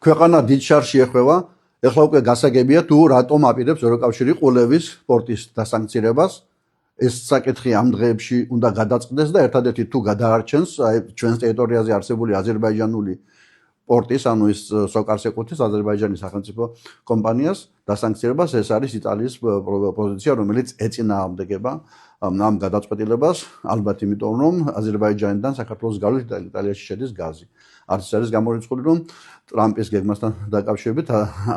ქვეყანა დიდ შარში ეხვევა, ეხლა უკვე გასაგებია თუ რატომ აპირებს ევროკავშირი ყულევის პორტის დასანქცირებას. ეს საკითხი ამ დღეებში უნდა გადაწყდეს და ერთადერთი თუ გადაარჩენს ჩვენს ტერიტორიაზე არსებული აზერბაიჯანული პორტის, ანუ ის სოკარს ეკუთვნის აზერბაიჯანის სახელმწიფო კომპანიას დასანქცირებას, ეს არის იტალიის პოზიცია, რომელიც ეწინააღმდეგება ამ გადაწყვეტილებას, ალბათ იმიტომ რომ აზერბაიჯანიდან საქართველოს გავლით იტალიაში შედის გაზი. არც არის გამორიცხული რომ ტრამპის გეგმასთან დაკავშირებით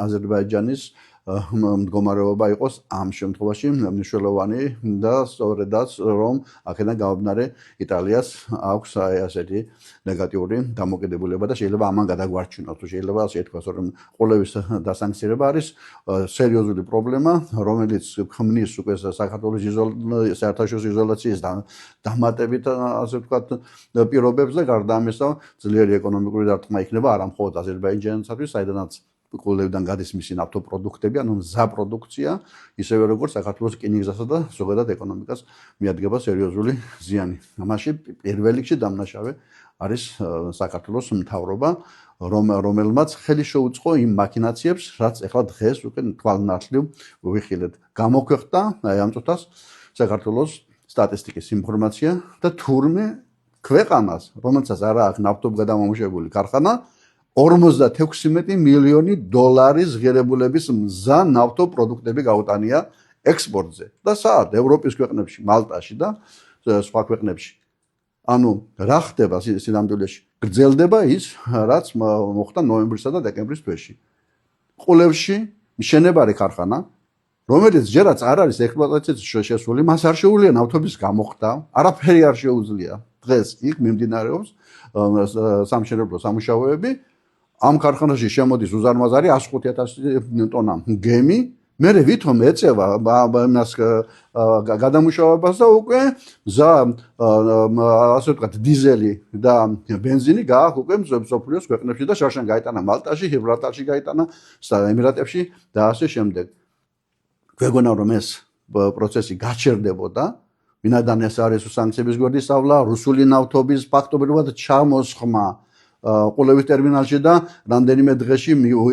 აზერბაიჯანის მდგომარეობა იყოს ამ შემთხვევაში მნიშვნელოვანი და სწორედაც რომ აქედან გამომდინარე იტალიას აქვს ასეთი ნეგატიური დამოკიდებულება და შეიძლება ამან გადაგვარჩინოს თუ შეიძლება ასე ითქვას რომ ყოლევის დასანქცირება არის სერიოზული პრობლემა რომელიც ქმნის უკვე საქართველოს საერთაშორისო იზოლაციის დამატებით ასე ვთქვათ პირობებს და გარდა ამისა ძლიერი ეკონომიკური დარტყმა იქნება არა მხოლოდ აზერბაიჯანისათვის საიდანაც ყოლევიდან გადის მისი ნავთობპროდუქტები, ანუ მზა პროდუქცია, ისევე როგორც საქართველოს რკინიგზასა და ზოგადად ეკონომიკას მიადგება სერიოზული ზიანი. ამაში პირველ რიგში დამნაშავე არის საქართველოს მთავრობა, რომელმაც ხელი შეუწყო იმ მაქინაციებს, რაც ეხლა დღეს უკვე თვალნართლივ ვიხილეთ. გამოქვეყნდა აი ამ წუთას საქართველოს სტატისტიკის ინფორმაცია და თურმე ქვეყანას, რომელსაც არა აქვს ნავთობგადამამუშავებელი ქარხანა 56 მილიონი დოლარის ღირებულების მზა ნავთობპროდუქტები გაუტანია ექსპორტზე და საერთოდ ევროპის ქვეყნებში, მალტაში და სხვა ქვეყნებში. ანუ რა ხდება სინამდვილეში? გრძელდება ის, რაც მოხდა ნოემბრისა და დეკემბრის თვეში. ყულევში მშენებარე ქარხანა, რომელიც ჯერაც არ არის ექსპლუატაციაზე შესული, მას არ შეუძლია ნავთობის გამოხდა, არაფერი არ შეუძლია. დღეს იქ მიმდინარეობს სამშენებლო სამუშაოები. ამ ქარხანაში შემოდის უზარმაზარი 105,000 ტონა გემი, მერე ვითომ ეწევა იმას გადამუშავებას და უკვე მზა ასე ვთქვათ დიზელი და ბენზინი გააქვს უკვე მსოფლიოს ქვეყნებში და შარშან გაიტანა მალტაში, ჟიბრალტარში გაიტანა, ემირატებში და ასე შემდეგ. გვეგონა რომ ეს პროცესი გაჩერდებოდა, ვინაიდან ეს არის სანქციების გვერდის სწავლა, რუსული ნავთობის ფაქტობრივად ჩამოსხმა ყულევის ტერმინალში და რამდენიმე დღეში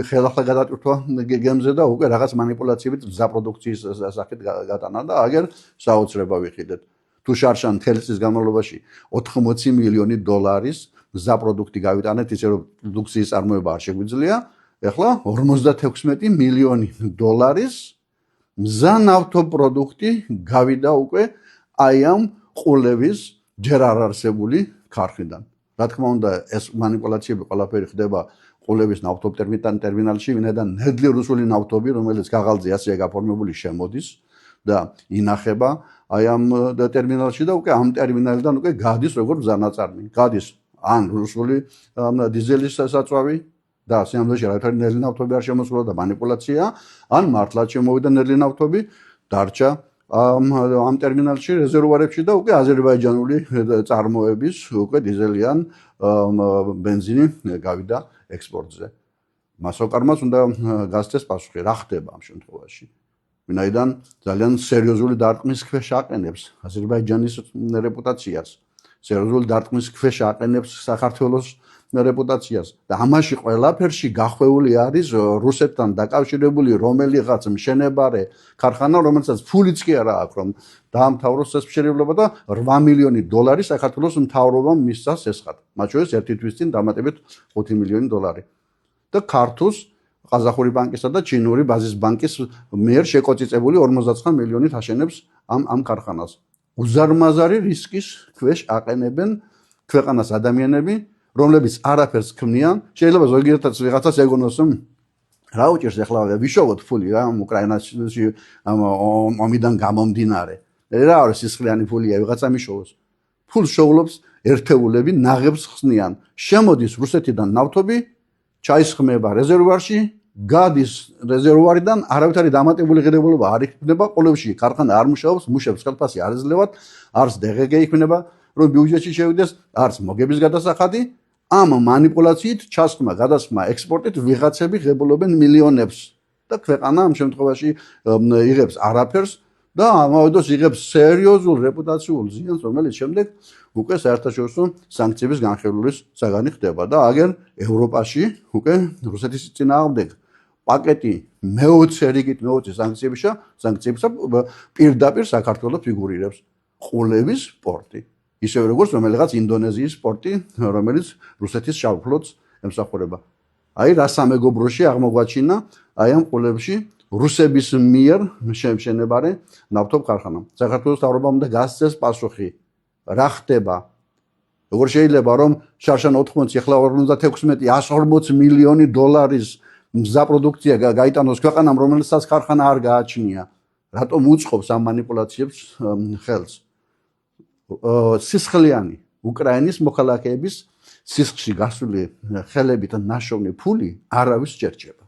ხელახლა გადატვირთვა გემზე და უკვე რაღაც манипуляციებით მზა პროდუქციის სახით გატანა და აგერ საოცრება ვიხილეთ. თუ შარშან მთელი წლის განმავლობაში 80 მილიონი დოლარის მზა პროდუქტი გავიტანეთ, ისე რომ პროდუქციის წარმოება არ შეგვიძლია, ეხლა 56 მილიონი დოლარის მზა ნავთობპროდუქტი გავიდა უკვე აი ამ ყულევის ჯერ არ არსებული ქარხნიდან. რა თქმა უნდა, ეს манипуляციები ყველაფერი ხდება ყულევის ნავთობტერმინალში, ვინაიდან ნედლი რუსული ნავთობი, რომელიც გაღალზე ასეა გაფორმებული შემოდის და ინახება აი ამ ტერმინალში და უკვე ამ ტერმინალიდან უკვე გადის როგორც მზანაწარმი. გადის ან რუსული დიზელის საწვავი და სიამოვნებაში რაერთარი ნედლი ნავთობი არ შემოსულა და манипуляცია, ან მართლაც შემოვიდა ნედლი ნავთობი, დარჩა ამ ტერმინალში რეზერვუარებში და უკვე აზერბაიჯანული წარმოების უკვე დიზელიან ბენზინი გავიდა ექსპორტზე. მასოკარმას უნდა გასცეს პასუხი, რა ხდება ამ შემთხვევაში. ვინაიდან ძალიან სერიოზული დარტყმის ქვეშ აყენებს აზერბაიჯანის რეპუტაციას, სერიოზული დარტყმის ქვეშ აყენებს საქართველოს რეპუტაციას და ამაში ყველაფერში გახვეული არის რუსეთთან დაკავშირებული რომელიღაც მშენებარე ქარხანა, რომელსაც ფულიც კი არა აქვს რომ დაამთავროს ეს მშენებლობა და 8 მილიონი დოლარი საქართველოს მთავრობამ მისცა სესხად. მათ შორის ერთი თვის წინ დამატებით 5 მილიონი დოლარი. და ქართუს ყაზახური ბანკისა და ჩინური ბაზის ბანკის მიერ შეკოწიწებული 59 მილიონით აშენებს ამ ქარხანას. უზარმაზარი რისკის ქვეშ აყენებენ ქვეყანას ადამიანები რომლებიც არაფერს ქმნიან, შეიძლება ზოგიერთად ვიღაცას ეგონოს რომ რა უჭირს ახლა ვიშოვოთ ფული რა უკრაინაში ომიდან გამომდინარე. რა არის სისხლიანი ფულია ვიღაცა მიშოვოს. ფულს შოულობს ერთეულები ნაღებს ხსნიან. შემოდის რუსეთიდან ნავთობი, ჩაისხმება რეზერვუარში, გადის რეზერვუარიდან, არავითარი დამატებული ღირებულება არ იქნება, ყოლევში ქარხანა არ მუშაობს, მუშებს ხელფასი არ ეძლევათ, არც DGG იქნება, რომ ბიუჯეტში შევიდეს, არც მოგების გადასახადი. ამ манипуляციით ჩასხმა, გადასხმა, ექსპორტით ვიღაცები ღებულობენ მილიონებს და ქვეყანა ამ შემთხვევაში იღებს არაფერს და ამავე დროს იღებს სერიოზულ რეპუტაციულ ზიანს, რომელიც შემდეგ უკვე საერთაშორისო სანქციების განხილვის საგანი ხდება და აგერ ევროპაში უკვე რუსეთის წინააღმდეგ პაკეტი მეოცე რიგით სანქციებისა პირდაპირ საქართველოს ფიგურირებს ყულევის პორტი. ისევე როგორც რომელიღაც ინდონეზიის პორტი, რომელიც რუსეთის შავ ფლოტს ემსახურება. აი რა სამეგობროში აღმოგვაჩინა აი ამ ყულებში რუსების მიერ შემშენებარე ნავთობ ქარხანა. საქართველოს მთავრობამ უნდა გასცეს პასუხი. რა ხდება? როგორ შეიძლება რომ შარშან 80 ახლა 56 140 მილიონი დოლარის მზა პროდუქცია გაიტანოს ქვეყანამ, რომელსაც ქარხანა არ გააჩნია. რატომ უწყობს ამ манипуляციებს ხელს? სისხლიანი უკრაინის მოქალაქეების სისხლში გასული ხელებით ნაშოვნი ფული არავის სჭერჭება.